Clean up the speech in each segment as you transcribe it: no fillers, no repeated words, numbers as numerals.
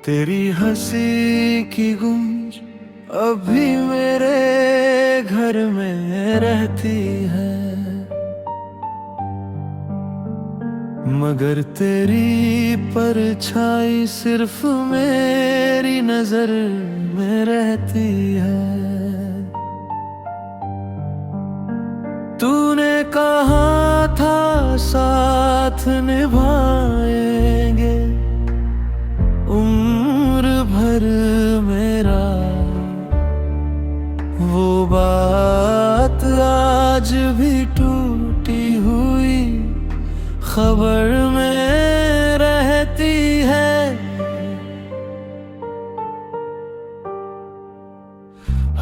तेरी हंसी की गूंज अभी मेरे घर में रहती है, मगर तेरी परछाई सिर्फ मेरी नजर में रहती है। तूने कहा था साथ निभाएंगे उम्र भर मेरा, वो बात आज भी टूटी हुई खबर में रहती है।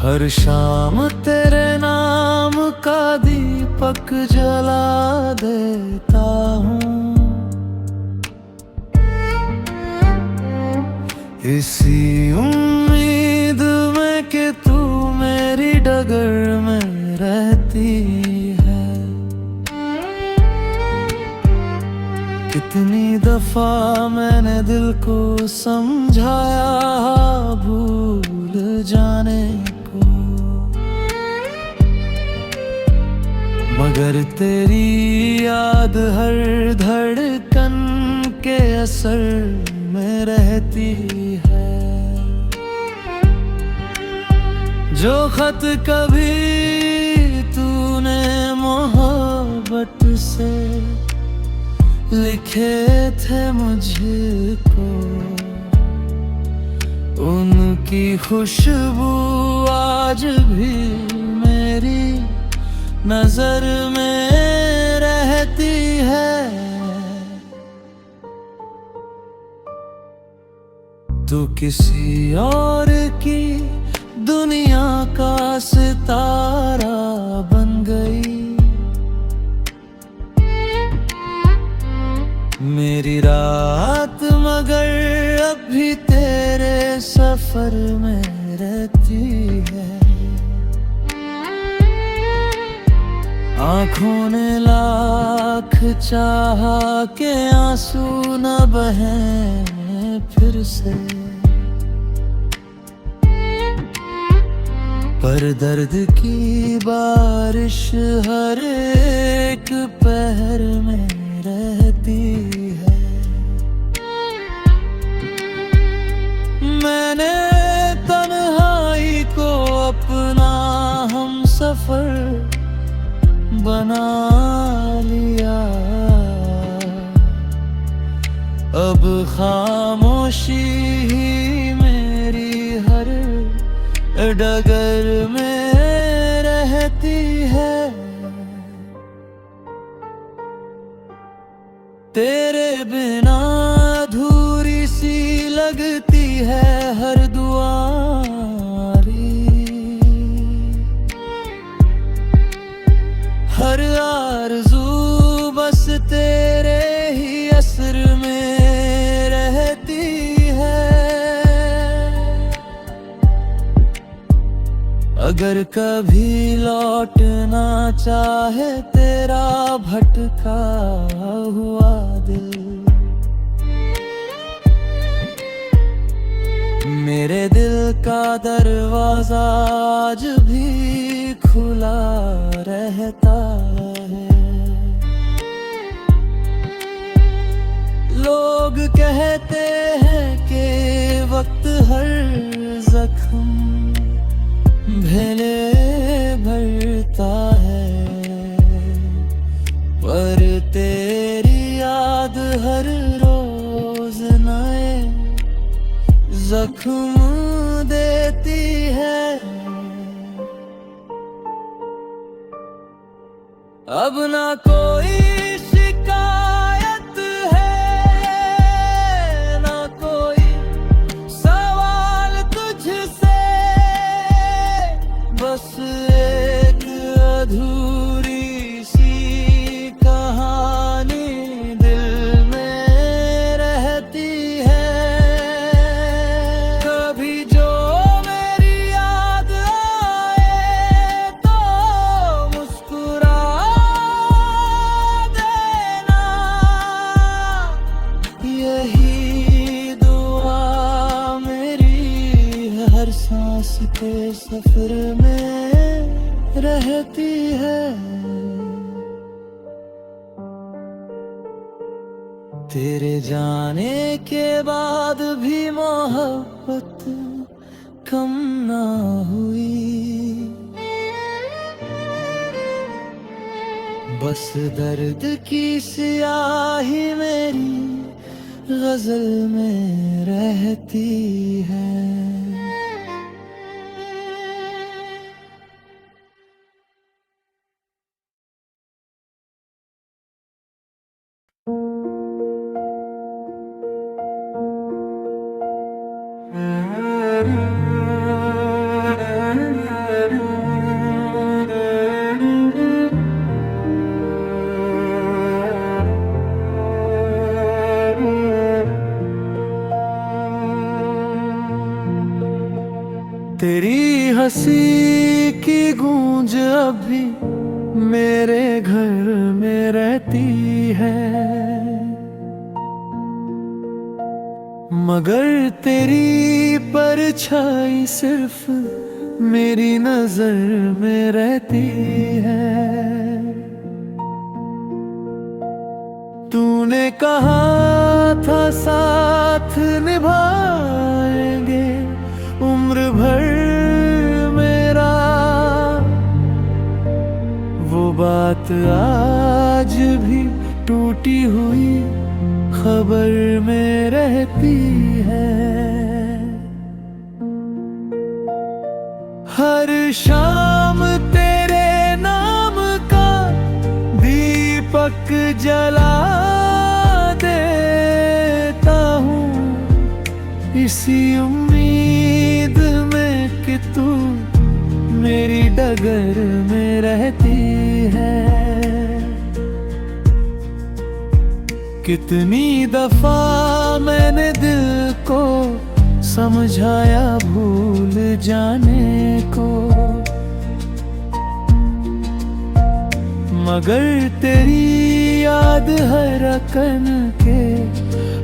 हर शाम तेरे नाम का दीपक जला देता हूँ, इसी उम्मीद में कि तू मेरी डगर में रहती है। कितनी दफा मैंने दिल को समझाया भूल जाने को, मगर तेरी याद हर धड़कन के असर में रहती है। जो खत कभी तूने मोहब्बत से लिखे थे मुझको, उनकी खुशबू आज भी मेरी नजर में रहती है। तू किसी और की दुनिया का सितारा बन गई, मेरी रात मगर अब भी तेरे सफर में रहती है। आँखों ने लाख चाहा के आंसू न बहें फिर से, पर दर्द की बारिश हर एक पहर में रहती है। मैंने तन्हाई को अपना हम सफर बना लिया, अब खामोशी ही मेरी हर डगर में रहती है। तेरे बिना अधूरी सी लगती है हर दुआरी, हर आरज़ू बस तेरे ही असर में रहती है। अगर कभी लौटना चाहे तेरा भटका हुआ दिल, मेरे दिल का दरवाजा आज भी खुला रहता है। लोग कहते हैं कि वक्त हर जख्म भेले भरता है, पर तेरी याद हर रोज नए जख्म देती है। अब ना कोई शिकायत है, ना कोई सवाल तुझसे, बस एक अधूरी सी कहानी दिल में रहती है। कभी जो मेरी याद आए तो मुस्कुरा सफर में रहती है। तेरे जाने के बाद भी मोहब्बत कम ना हुई, बस दर्द की स्याही मेरी गजल में रहती है। तेरी हंसी की गूंज अभी मेरे घर में रहती है, मगर तेरी परछाई सिर्फ मेरी नजर में रहती है। तूने कहा था साथ निभाएंगे उम्र भर मेरा, वो बात आज भी टूटी हुई खबर में रहती है। हर शाम तेरे नाम का दीपक जला देता हूँ, इसी उम्मीद में कि तू मेरी डगर में रहती है। कितनी दफा मैंने दिल को समझाया भूल जाने को, मगर तेरी याद हर रकन के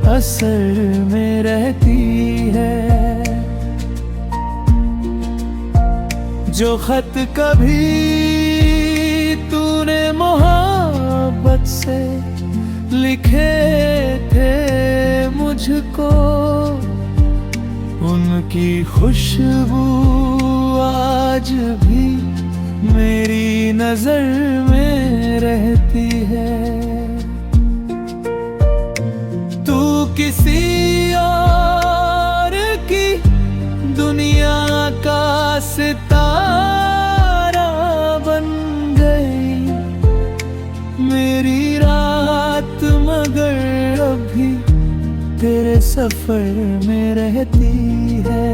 असर में रहती है। जो खत कभी तूने मोहब्बत से लिखे थे मुझको, उनकी खुशबू आज भी मेरी नजर में रहती है। तू किसी और की दुनिया का सितारा बन गई मेरी रात, मगर अभी तेरे सफर में रहती है।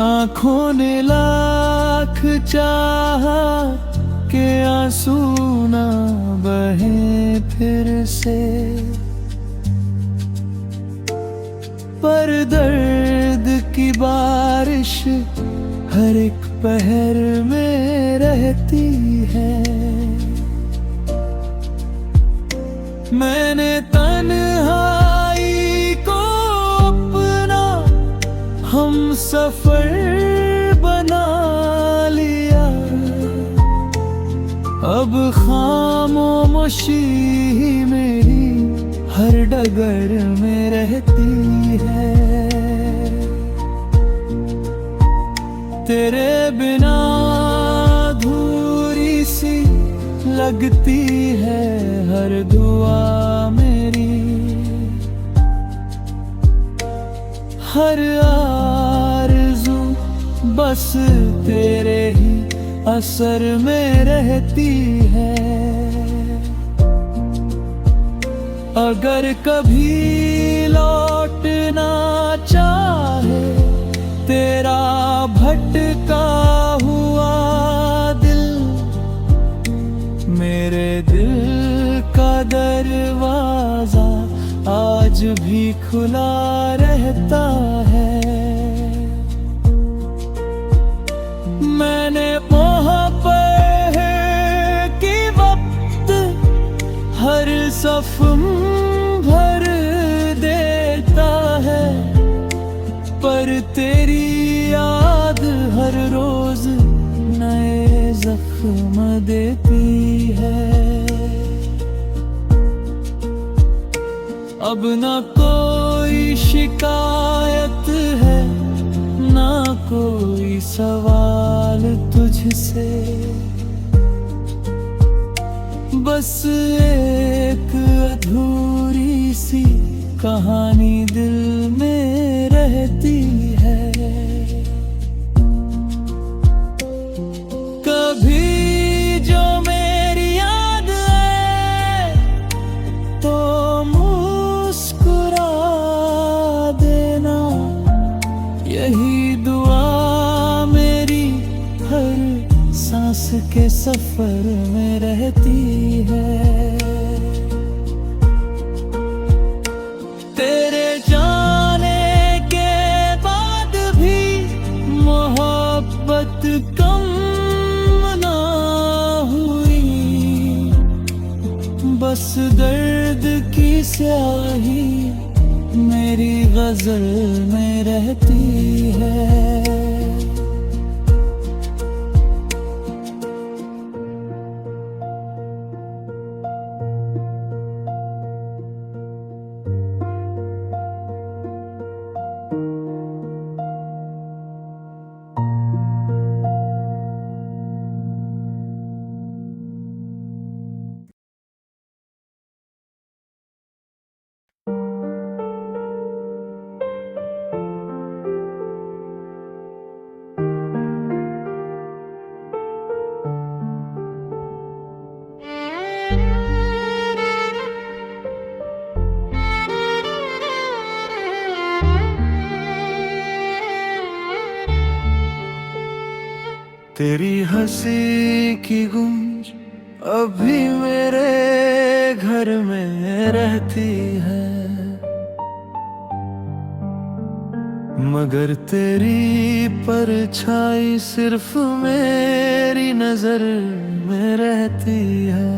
आँखों ने लाख चाहा के आंसू ना बहे फिर से, पर दर्द की बारिश हर एक पहर में रहती है। मैंने तन्हाई को अपना हम सफर बना लिया, अब खामोशी मेरी हर डगर में रहती है। तेरे बिना अधूरी सी लगती है हर दुआ मेरी, हर आरज़ू बस तेरे ही असर में रहती है। अगर कभी लौटना चाहे तेरा भटका हुआ दिल, मेरे दिल का दरवाजा आज भी खुला रहता है। मैंने मोहब्बत की वक्त हर सफ़म भर देता है, पर जख्म देती है। अब ना कोई शिकायत है, ना कोई सवाल तुझसे, बस एक अधूरी सी कहानी दिल में रहती है। कभी जो मेरी याद आए तो मुस्कुरा देना, यही दुआ मेरी हर सांस के सफर में रहती है। तेरे जाने के बाद भी मोहब्बत कम ना हुई, बस दर्द की स्याही मेरी गजल में रहती है। तेरी हंसी की गूंज अभी मेरे घर में रहती है, मगर तेरी परछाई सिर्फ मेरी नजर में रहती है।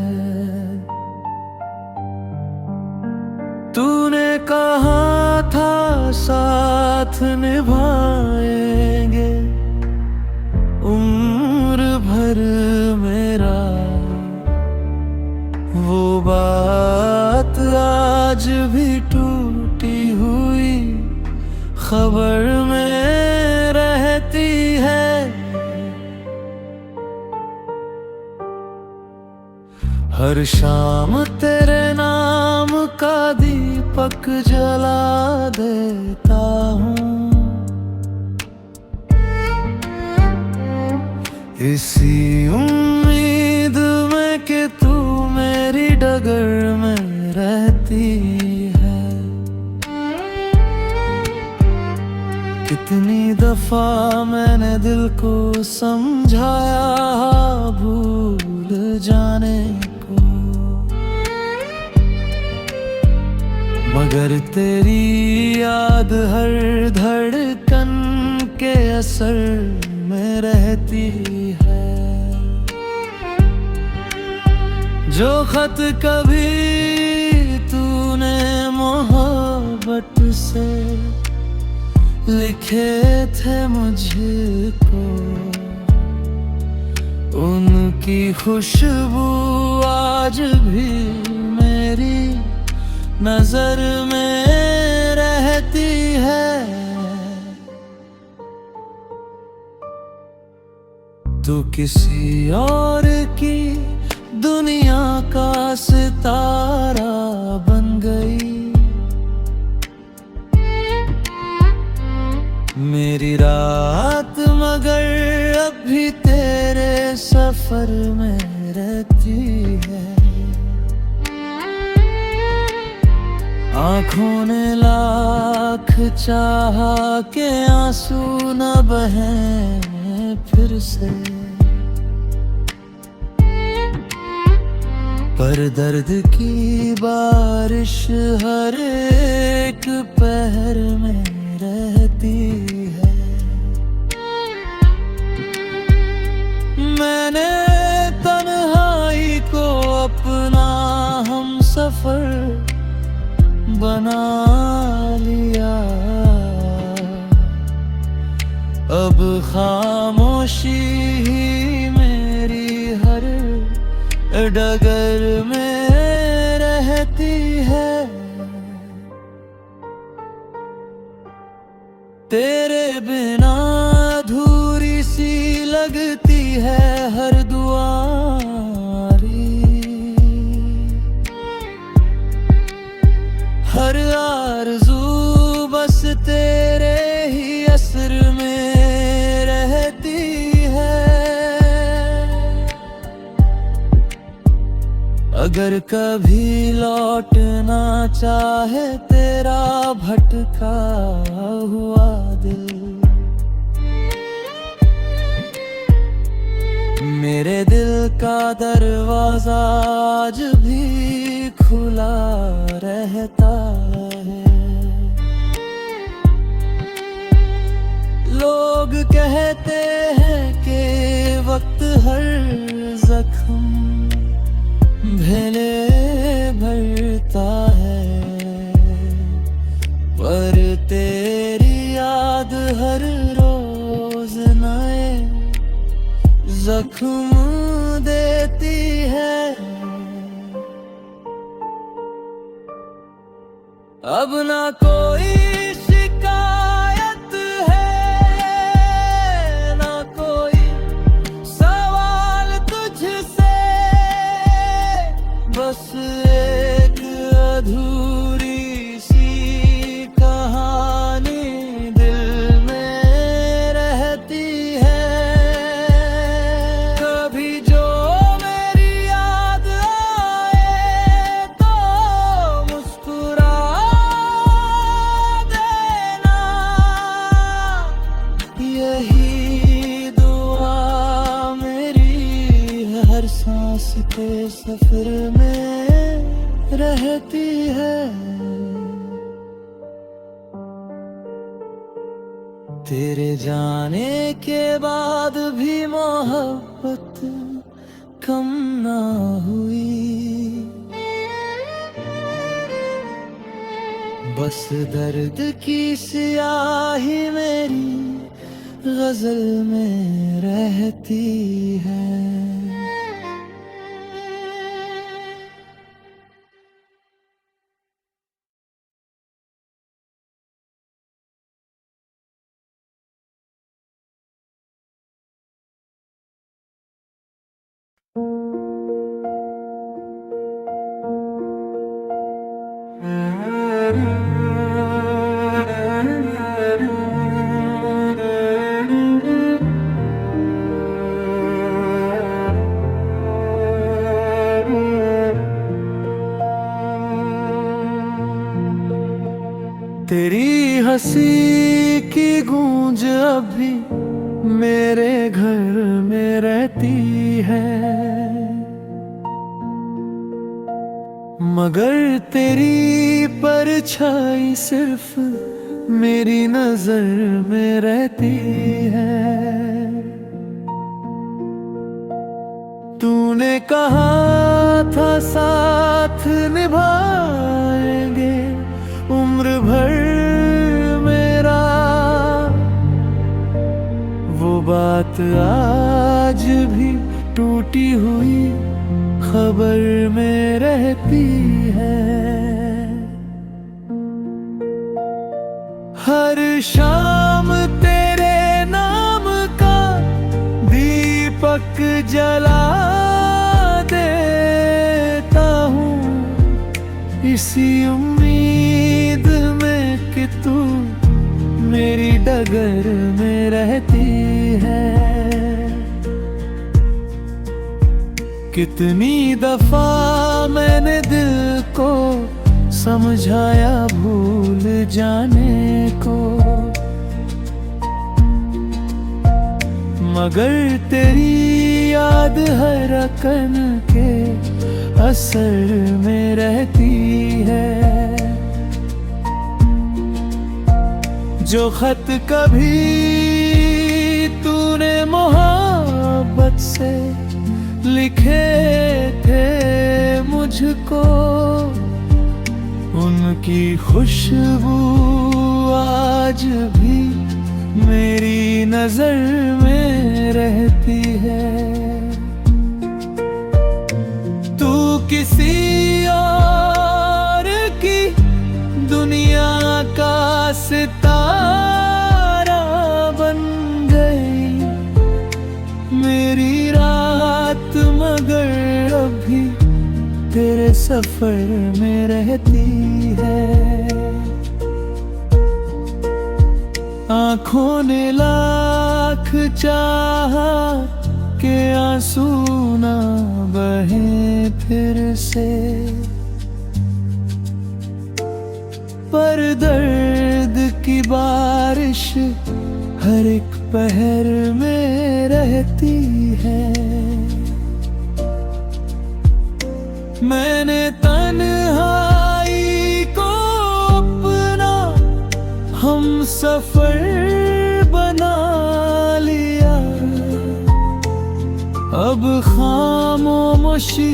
तूने कहा था साथ निभाएंगे उम्र भर मेरा, वो बात आज भी टूटी हुई खबर में रहती है। हर शाम तेरे नाम का दीपक जला देता हूँ, इसी उम्मीद में कि तू मेरी डगर में रहती है। कितनी दफा मैंने दिल को समझाया भूल जाने को, मगर तेरी याद हर धड़कन के असर में रहती है। जो खत कभी तूने मोहब्बत से लिखे थे मुझको, उनकी खुशबू आज भी मेरी नजर में रहती है। तू किसी और की दुनिया का सितारा बन गई, मेरी रात मगर अब भी तेरे सफर में रहती है। आँखों ने लाख चाहा के आंसू न बहें फिर से, पर दर्द की बारिश हर एक पहर में रहती है। मैंने तन्हाई को अपना हम सफर बना लिया, अब खामोशी ही मेरी डगर में रहती है। तेरे बिना अधूरी सी लगती है हर दुआरी, हर आरज़ू बस तेरे ही असर में रहती है। अगर कभी लौटना चाहे तेरा भटका हुआ दिल, मेरे दिल का दरवाजा आज भी खुला रहता है। लोग कहते हैं कि वक्त हर जख्म भले भरता है, पर तेरी याद हर रोज नए जख्म देती है। अब ना कोई शिकायत है, ना कोई सवाल तुझसे, बस एक अधूरी सी कहानी दिल में रहती है। कभी जो मेरी याद आए तो मुस्कुरा देना, यही दुआ मेरी हर सांस के सफर में रहती है। तेरे जाने के बाद भी मोहब्बत कम ना हुई, बस दर्द की स्याही मेरी गजल में रहती है। तेरी हंसी की गूंज अभी मेरे घर में रहती है, मगर तेरी परछाई सिर्फ मेरी नजर में रहती है। तूने कहा था साथ निभाएंगे उम्र भर मेरा, वो बात आज भी टूटी हुई खबर में रहती है। हर शाम तेरे नाम का दीपक जला देता हूँ, इसी उम्मीद में कि तू मेरी डगर में रहती है। कितनी दफा मैंने दिल को समझाया भूल जाने को, मगर तेरी याद हर रकन के असर में रहती है। जो खत कभी तूने मोहब्बत से लिखे थे मुझको, उनकी खुशबू आज भी मेरी नजर में रहती है। किसी और की दुनिया का सितारा बन गई मेरी रात, मगर अभी तेरे सफर में रहती है। आँखों ने लाख चाहा के आंसू ना बहे फिर से, पर दर्द की बारिश हर एक पहर में रहती है। मैंने तन्हाई को अपना हम सफर बना लिया, अब खामोशी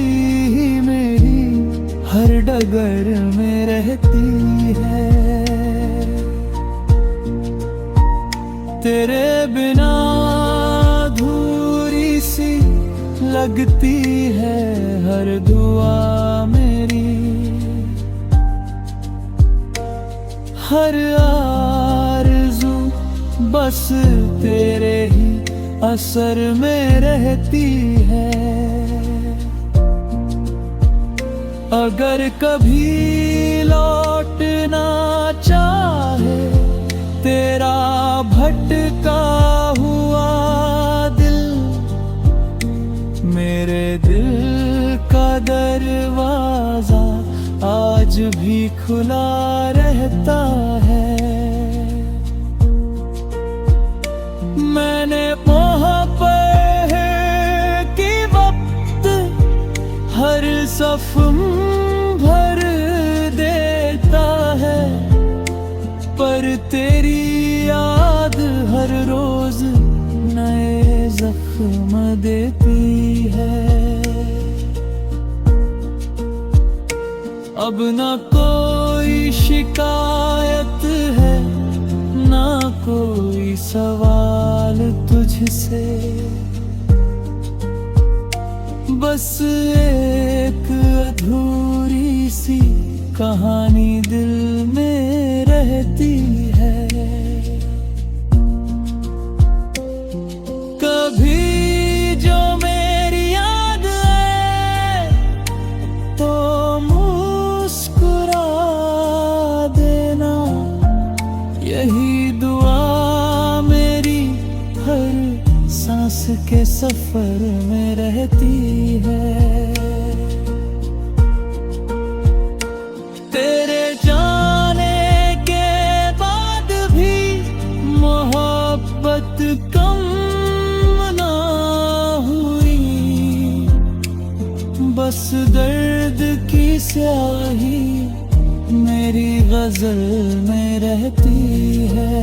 मेरी हर डगर में रहती है। तेरे बिना अधूरी सी लगती है हर दुआ मेरी, हर आरज़ू बस तेरे ही असर में रहती है। अगर कभी लौटना चाहे तेरा भटका हुआ दिल, मेरे दिल का दरवाजा आज भी खुला रहता है। मैंने मोहब्बत की वक्त हर सफ भर देता है, पर तेरी याद हर रोज नए जख्म देती है। अब ना कोई शिकायत है, ना कोई सवाल तुझसे, बस एक अधूरी सी कहानी दिल में रहती है। कभी जो मेरी याद आए तो मुस्कुरा देना, यही दुआ मेरी हर सांस के सफर में रहती है। तेरे जाने के बाद भी मोहब्बत कम ना हुई, बस दर्द की स्याही मेरी गजल में रहती है।